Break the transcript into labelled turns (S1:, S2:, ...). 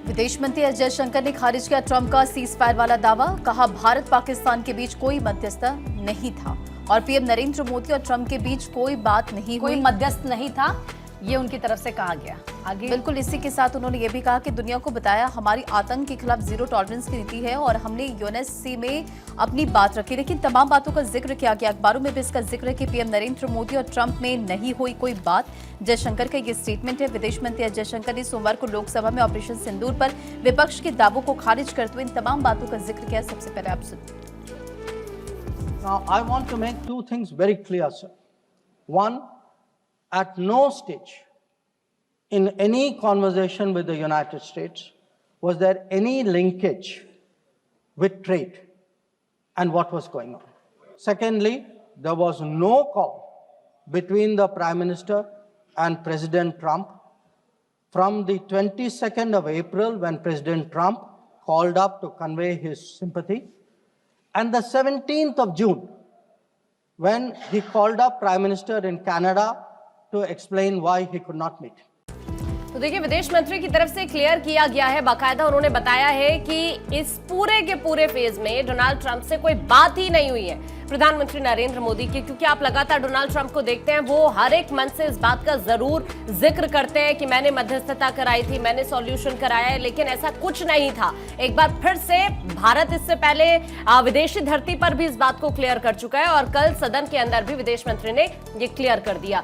S1: विदेश मंत्री एस जयशंकर ने खारिज किया ट्रंप का सीज फायर वाला दावा। कहा भारत पाकिस्तान के बीच कोई मध्यस्थ नहीं था और पीएम नरेंद्र मोदी और ट्रंप के बीच कोई बात नहीं हुई,
S2: कोई मध्यस्थ नहीं था, ये उनकी तरफ से कहा गया। आगे
S1: बिल्कुल इसी के साथ उन्होंने ये भी कहा कि दुनिया को बताया हमारी आतंक के खिलाफ जीरो टॉलरेंस की नीति है और हमने यूएनएससी में अपनी बात रखी, लेकिन तमाम बातों का जिक्र किया गया। अखबारों में भी इसका जिक्र है कि पीएम नरेंद्र मोदी और ट्रंप में नहीं हुई कोई बात। जयशंकर का ये स्टेटमेंट है। विदेश मंत्री एस जयशंकर ने सोमवार को लोकसभा में ऑपरेशन सिंदूर पर विपक्ष के दावों को खारिज करते हुए इन तमाम बातों का जिक्र किया। सबसे पहले आप सुनिए।
S3: Now, I want to make two things very clear, sir. One, at no stage in any conversation with the United States was there any linkage with trade and what was going on. Secondly, there was no call between the Prime Minister and President Trump from the 22nd of April when President Trump called up to convey his sympathy, and the 17th of June, when he called up Prime Minister in Canada to explain why he could not meet.
S2: तो देखिए, विदेश मंत्री की तरफ से clear किया गया है, बाकायदा उन्होंने बताया है कि इस पूरे के पूरे फेज में डोनाल्ड ट्रंप से कोई बात ही नहीं हुई है प्रधानमंत्री नरेंद्र मोदी की, क्योंकि आप लगातार डोनाल्ड ट्रंप को देखते हैं, वो हर एक मंच से इस बात का जरूर जिक्र करते हैं कि मैंने मध्यस्थता कराई थी, मैंने सॉल्यूशन कराया है, लेकिन ऐसा कुछ नहीं था। एक बार फिर से भारत इससे पहले विदेशी धरती पर भी इस बात को क्लियर कर चुका है और कल सदन के अंदर भी विदेश मंत्री ने ये क्लियर कर दिया।